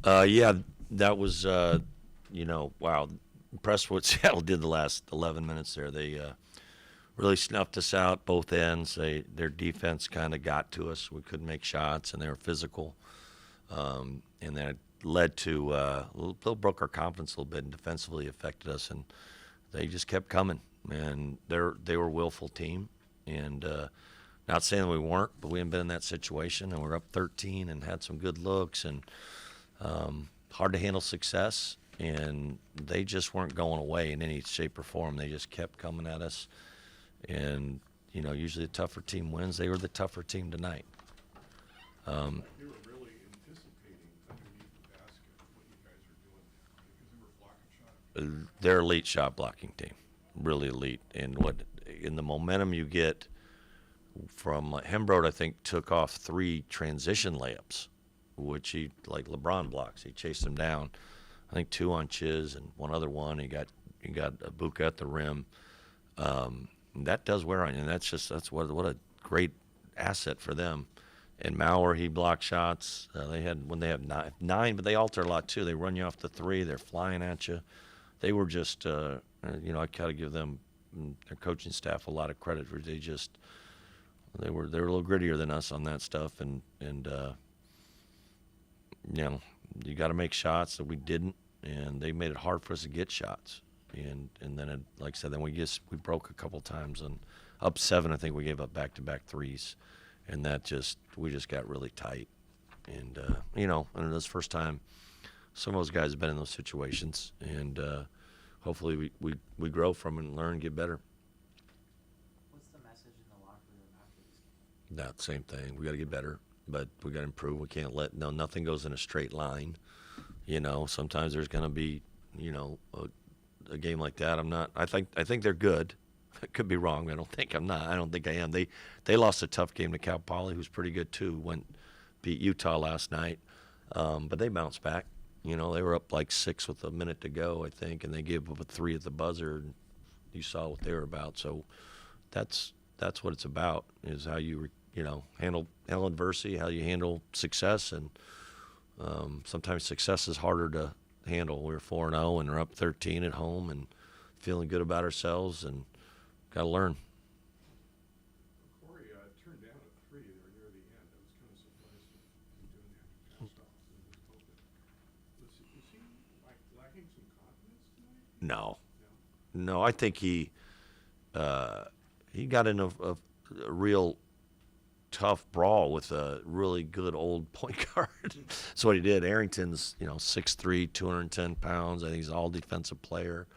Yeah, that was wow. Impressed what Seattle did the last 11 minutes there. They really snuffed us out both ends. Their defense kind of got to us. We couldn't make shots, and they were physical, and that led to little broke our confidence a little bit and defensively affected us. And they just kept coming, and they were a willful team, and not saying we weren't, but we hadn't been in that situation, and we're up 13 and had some good looks and hard to handle success, and they just weren't going away in any shape or form. They just kept coming at us, and usually the tougher team wins. They were the tougher team tonight. Seemed Um, like they were really anticipating underneath the basket what you guys are doing there because they were blocking shots. they're elite shot blocking team, really elite, and what in the momentum you get from Hembrode, I think took off 3 transition layups, which he like LeBron blocks. He chased him down. I think 2 on Chiz and one other one. He got Ibuka at the rim. That does wear on you, and that's what a great asset for them. And Maurer, he blocked shots. They had when they have nine, but they alter a lot too. They run you off the 3. They're flying at you. They were just I gotta give them their coaching staff a lot of credit for they were a little grittier than us on that stuff, and you got to make shots that we didn't, and they made it hard for us to get shots, and then like I said, then we broke a couple times and up 7. I think we gave up back-to-back threes, and we just got really tight, and and this first time some of those guys have been in those situations, and hopefully we grow from it and learn and get better. What's the message in the locker room after this game? That same thing. We got to get better, but we got to improve. We can't nothing goes in a straight line. Sometimes there's going to be, a game like that. I think they're good. I could be wrong. I'm not. I don't think I am. They lost a tough game to Cal Poly, who's pretty good too. Beat Utah last night, but they bounced back. They were up like 6 with a minute to go, I think, and they gave up a 3 at the buzzer. And you saw what they were about. So that's what it's about, is how you handle adversity, how you handle success, and sometimes success is harder to handle. We're 4-0 and we're up 13 at home and feeling good about ourselves, and got to learn. Corey turned down a 3 there near the end. I was kind of surprised at him doing that. Passed off and was open. Was he like lacking some confidence tonight? No, No. no, I think he got in a real tough brawl with a really good old point guard. That's what he did. Arrington's 6'3", 210 pounds. I think he's an all defensive player,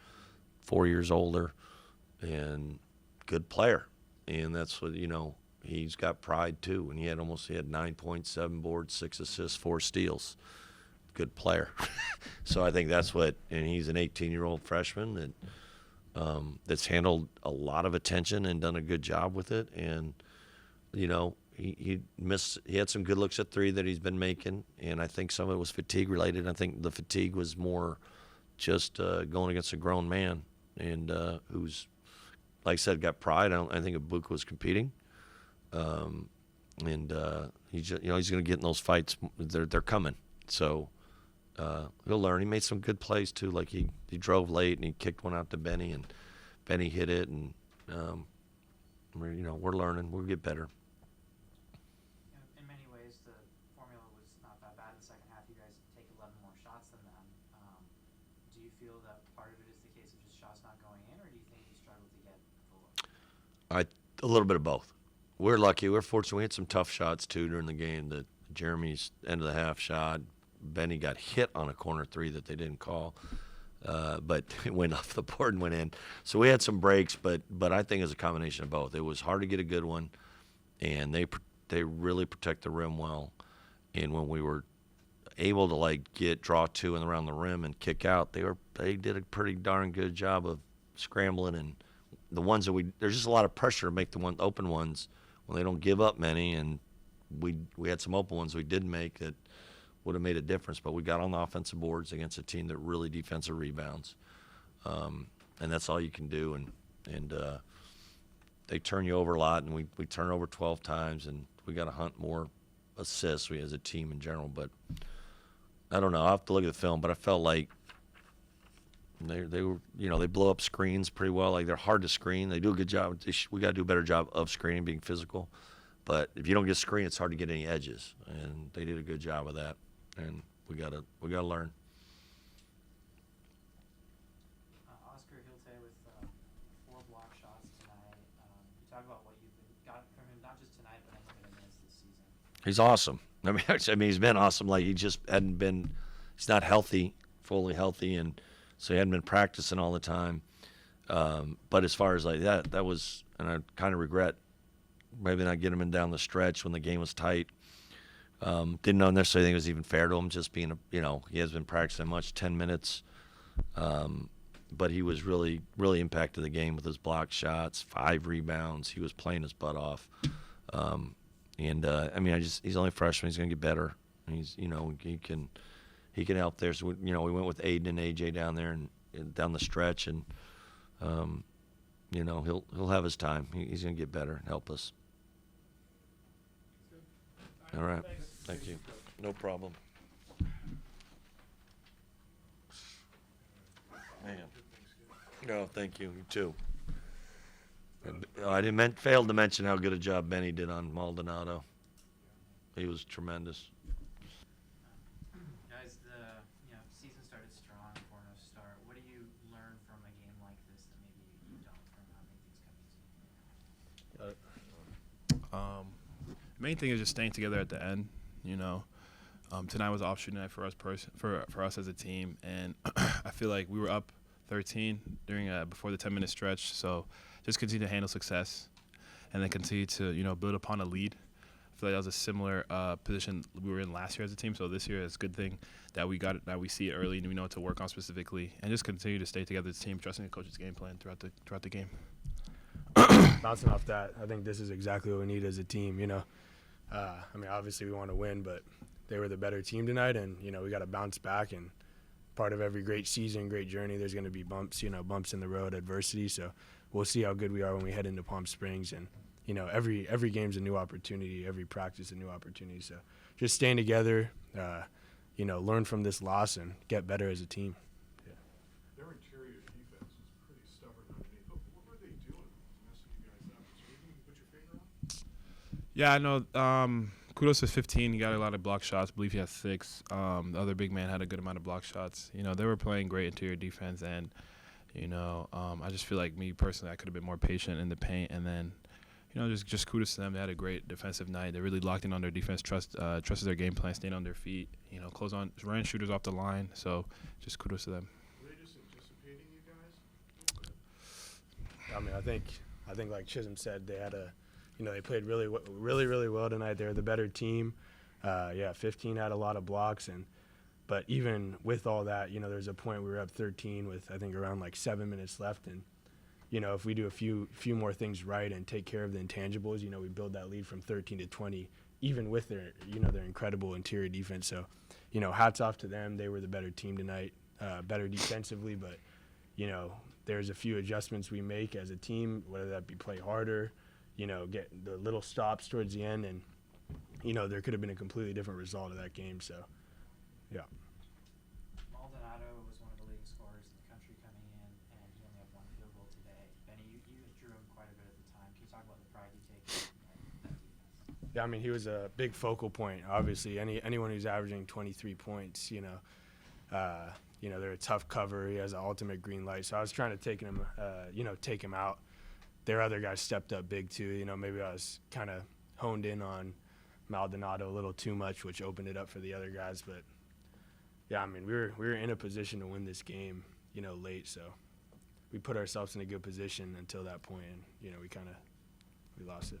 4 years older, and good player. And that's what he's got pride too. And he had 9.7 boards, 6 assists, 4 steals. Good player. So I think and he's an 18-year-old freshman that's handled a lot of attention and done a good job with it. And he had some good looks at 3 that he's been making, and I think some of it was fatigue related. I think the fatigue was more just going against a grown man, and who's, like I said, got pride. I think Ibuka was competing, and he's going to get in those fights. They're coming, so he'll learn. He made some good plays too. Like he drove late and he kicked one out to Benny, and Benny hit it, and we're learning. We'll get better. In many ways, the formula was not that bad in the second half. You guys take 11 more shots than them. Do you feel that part of it is the case of just shots not going in, or do you think you struggled to get the look? A little bit of both. We're lucky. We're fortunate. We had some tough shots too during the game. That Jeremy's end of the half shot. Benny got hit on a corner 3 that they didn't call, but it went off the board and went in. So we had some breaks, but I think it's a combination of both. It was hard to get a good one, and they really protect the rim well. And when we were able to draw 2 and around the rim and kick out, they did a pretty darn good job of scrambling. And the ones that there's just a lot of pressure to make the open ones when they don't give up many. And we had some open ones we did make that would have made a difference, but we got on the offensive boards against a team that really defensive rebounds, and that's all you can do. And they turn you over a lot, and we turn over 12 times, and we got to hunt more assists as a team in general. But I don't know. I'll have to look at the film, but I felt like they were, they blow up screens pretty well. Like, they're hard to screen. They do a good job. We got to do a better job of screening, being physical. But if you don't get screened, it's hard to get any edges, and they did a good job of that. And we gotta learn. Oscar Hilte with 4 block shots tonight. You talk about what you've got from him, not just tonight, but in limited minutes this season. He's awesome. I mean, he's been awesome. Like, he just hadn't been. He's not healthy, fully healthy, and so he hadn't been practicing all the time. But as far as like that was, and I kind of regret maybe not getting him in down the stretch when the game was tight. Didn't know necessarily think it was even fair to him, just being he has been practicing much, 10 minutes. But he was really impacted the game with his block shots, 5 rebounds. He was playing his butt off. I mean, he's only a freshman. He's going to get better. He's, he can help there. So, we went with Aiden and AJ down there and down the stretch, and, he'll have his time. He's going to get better and help us. All right. Thank you. No problem. Man. No, thank you. You too. I failed to mention how good a job Benny did on Maldonado. He was tremendous. Guys, the season started strong, 4-0 start. What do you learn from a game like this that maybe you don't from how things come easy? Main thing is just staying together at the end. Tonight was off shooting night for us for us as a team, and I feel like we were up 13 during before the 10-minute stretch. So just continue to handle success, and then continue to build upon a lead. I feel like that was a similar position we were in last year as a team. So this year it's a good thing that we got it, that we see it early and we know what to work on specifically, and just continue to stay together as a team, trusting the coach's game plan throughout the game. Bouncing off that, I think this is exactly what we need as a team. I mean, obviously we want to win, but they were the better team tonight, and we got to bounce back. And part of every great season, great journey, there's going to be bumps in the road, adversity. So we'll see how good we are when we head into Palm Springs. And every game's a new opportunity, every practice a new opportunity. So just staying together, learn from this loss and get better as a team. Their interior defense is pretty stubborn underneath. What were they doing messing you guys up? Is there anything you can put your finger on? Yeah, I know. Kudos to 15. He got a lot of block shots. I believe he had 6. The other big man had a good amount of block shots. They were playing great interior defense, and I just feel like me personally, I could have been more patient in the paint, and then just kudos to them. They had a great defensive night. They really locked in on their defense, trusted their game plan, stayed on their feet. Ran shooters off the line. So just kudos to them. Were they just anticipating you guys? I mean, I think like Chisholm said, they had they played really well tonight. They're the better team. 15 had a lot of blocks, but even with all that, there's a point we were up 13 with I think around like 7 minutes left, and if we do a few more things right and take care of the intangibles, we build that lead from 13 to 20, even with their their incredible interior defense. So, hats off to them. They were the better team tonight, better defensively, but there's a few adjustments we make as a team, whether that be play harder, get the little stops towards the end, and there could have been a completely different result of that game. So, yeah. Maldonado was one of the leading scorers in the country coming in, and he only had 1 field goal today. Benny, you drew him quite a bit at the time. Can you talk about the pride you take in that defense? Yeah, I mean, he was a big focal point. Obviously, anyone who's averaging 23 points, they're a tough cover. He has an ultimate green light. So I was trying to take him out. Their other guys stepped up big too. Maybe I was kind of honed in on Maldonado a little too much, which opened it up for the other guys. But yeah, I mean, we were in a position to win this game, late. So we put ourselves in a good position until that point, and we lost it.